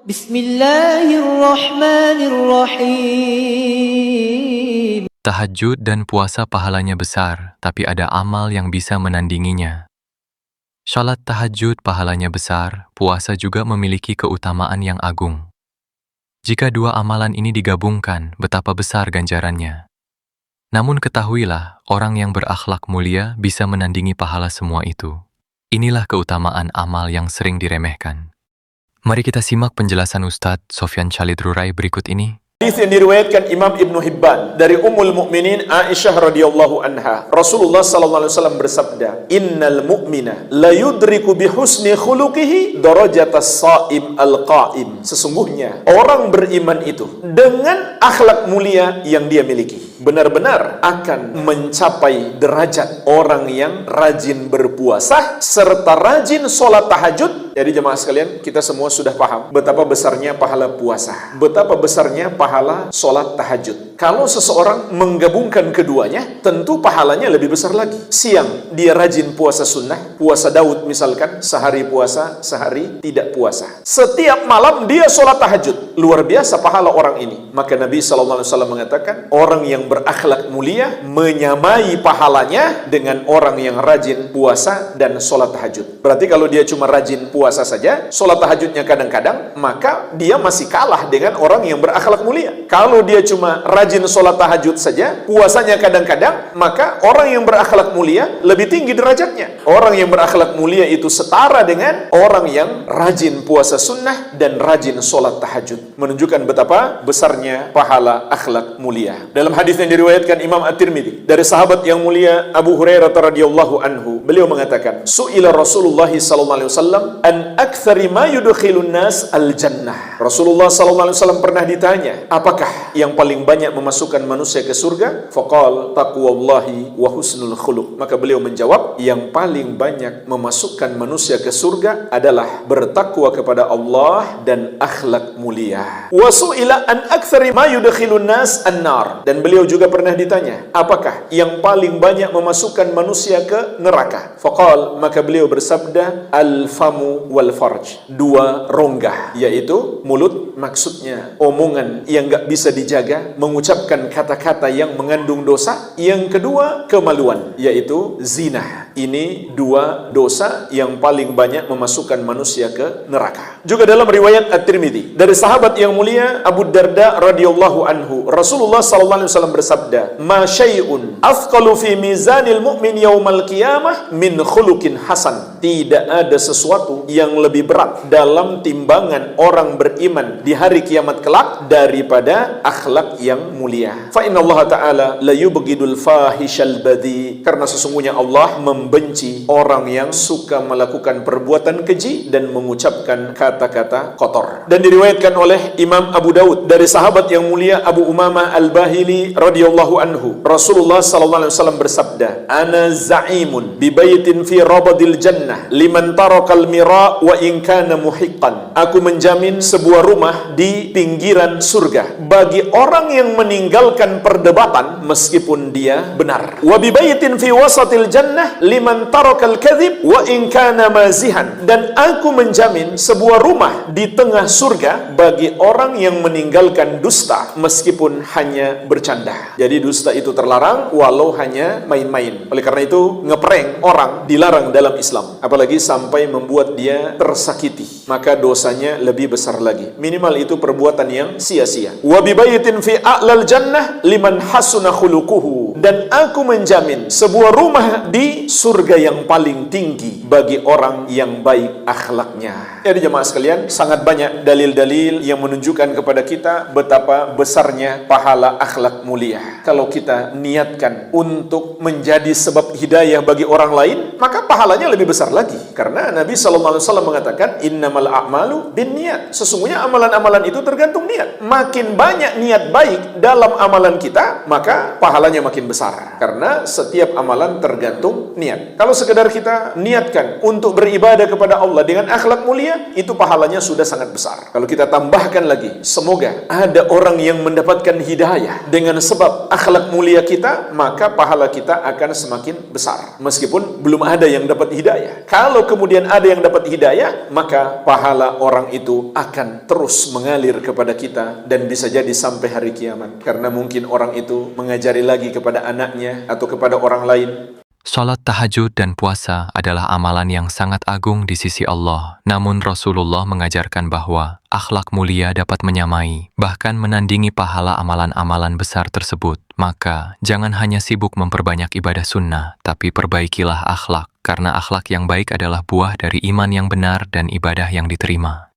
Bismillahirrahmanirrahim. Tahajud dan puasa pahalanya besar, tapi ada amal yang bisa menandinginya. Salat tahajud pahalanya besar, puasa juga memiliki keutamaan yang agung. Jika dua amalan ini digabungkan, betapa besar ganjarannya. Namun ketahuilah, orang yang berakhlak mulia bisa menandingi pahala semua itu. Inilah keutamaan amal yang sering diremehkan. Mari kita simak penjelasan Ustadz Sofyan Khalid Rurai berikut ini. Hadis yang diriwayatkan Imam Ibnu Hibban dari Ummul Mukminin Aisyah radhiyallahu anha. Rasulullah sallallahu alaihi wasallam bersabda, "Innal mu'mina la yudriku bi husni khuluqihi darajatas shaim al-qa'im." Sesungguhnya orang beriman itu dengan akhlak mulia yang dia miliki benar-benar akan mencapai derajat orang yang rajin berpuasa serta rajin sholat tahajud. Jadi jemaah sekalian, kita semua sudah paham betapa besarnya pahala puasa, betapa besarnya pahala sholat tahajud. Kalau seseorang menggabungkan keduanya, tentu pahalanya lebih besar lagi. Siang, dia rajin puasa sunnah, puasa Daud misalkan, sehari puasa, sehari tidak puasa. Setiap malam dia sholat tahajud. Luar biasa pahala orang ini. Maka Nabi SAW mengatakan, orang yang berakhlak mulia menyamai pahalanya dengan orang yang rajin puasa dan sholat tahajud. Berarti kalau dia cuma rajin puasa saja, sholat tahajudnya kadang-kadang, maka dia masih kalah dengan orang yang berakhlak mulia. Kalau dia cuma rajin sholat tahajud saja, puasanya kadang-kadang, maka orang yang berakhlak mulia lebih tinggi derajatnya. Orang yang berakhlak mulia itu setara dengan orang yang rajin puasa sunnah dan rajin sholat tahajud. Menunjukkan betapa besarnya pahala akhlak mulia. Dalam hadis yang diriwayatkan Imam At-Tirmidzi dari sahabat yang mulia Abu Hurairah radhiyallahu anhu, beliau mengatakan, "Su'ila Rasulullah sallallahu alaihi wasallam an aktsari ma yudkhilun nas al-jannah." Rasulullah sallallahu alaihi wasallam pernah ditanya, apakah yang paling banyak memasukkan manusia ke surga? Faqal taqwallahi wa husnul khuluq. Maka beliau menjawab, yang paling banyak memasukkan manusia ke surga adalah bertakwa kepada Allah dan akhlak mulia. Wa su'ila an aktsari ma yudkhilun nas an-nar. Dan beliau juga pernah ditanya, apakah yang paling banyak memasukkan manusia ke neraka? Faqal, maka beliau bersabda, al-famu wal farj. Dua rongga, yaitu mulut, maksudnya omongan yang gak bisa dijaga, mengucapkan kata-kata yang mengandung dosa. Yang kedua, kemaluan, yaitu zina. Ini dua dosa yang paling banyak memasukkan manusia ke neraka. Juga dalam riwayat At-Tirmidzi dari sahabat yang mulia Abu Darda radhiyallahu anhu, Rasulullah sallallahu alaihi wasallam bersabda, "Ma syai'un athqalu fi mizanil mu'min yaumal qiyamah min khuluqin hasan." Tidak ada sesuatu yang lebih berat dalam timbangan orang beriman di hari kiamat kelak daripada akhlak yang mulia. Fa innallaha ta'ala la yubghidul fahishal badi. Karena sesungguhnya Allah membenci orang yang suka melakukan perbuatan keji dan mengucapkan kata-kata kotor. Dan diriwayatkan oleh Imam Abu Daud dari sahabat yang mulia Abu Umamah Al-Bahili radhiyallahu anhu, Rasulullah sallallahu alaihi wasallam bersabda, "Ana za'imun bi baitin fi rabadil jannah liman tarakal mira wa in kana muhiqqan." Aku menjamin sebuah rumah di pinggiran surga bagi orang yang meninggalkan perdebatan meskipun dia benar. Wa bi baitin fi wasatil jannah liman tarakal kadhib wa in kana mazihan. Dan aku menjamin sebuah rumah di tengah surga bagi orang yang meninggalkan dusta meskipun hanya bercanda. Jadi dusta itu terlarang walau hanya main-main. Oleh karena itu ngeprank orang dilarang dalam Islam, apalagi sampai membuat dia tersakiti, maka dosanya lebih besar lagi. Minimal itu perbuatan yang sia-sia. Wa bi baitin fi a'lal jannah liman hasuna khuluquhu. Dan aku menjamin sebuah rumah di surga yang paling tinggi bagi orang yang baik akhlaknya. Jadi jemaah sekalian, sangat banyak dalil-dalil yang menunjukkan kepada kita betapa besarnya pahala akhlak mulia. Kalau kita niatkan untuk menjadi sebab hidayah bagi orang lain, maka pahalanya lebih besar lagi. Karena Nabi SAW mengatakan, innamal a'malu binniyat. Sesungguhnya amalan-amalan itu tergantung niat. Makin banyak niat baik dalam amalan kita, maka pahalanya makin besar. Karena setiap amalan tergantung niat. niat. Kalau sekedar kita niatkan untuk beribadah kepada Allah dengan akhlak mulia, itu pahalanya sudah sangat besar. Kalau kita tambahkan lagi, semoga ada orang yang mendapatkan hidayah dengan sebab akhlak mulia kita, maka pahala kita akan semakin besar. Meskipun belum ada yang dapat hidayah. Kalau kemudian ada yang dapat hidayah, maka pahala orang itu akan terus mengalir kepada kita dan bisa jadi sampai hari kiamat. Karena mungkin orang itu mengajari lagi kepada anaknya atau kepada orang lain. Salat tahajud dan puasa adalah amalan yang sangat agung di sisi Allah. Namun Rasulullah mengajarkan bahwa akhlak mulia dapat menyamai, bahkan menandingi pahala amalan-amalan besar tersebut. Maka, jangan hanya sibuk memperbanyak ibadah sunnah, tapi perbaikilah akhlak, karena akhlak yang baik adalah buah dari iman yang benar dan ibadah yang diterima.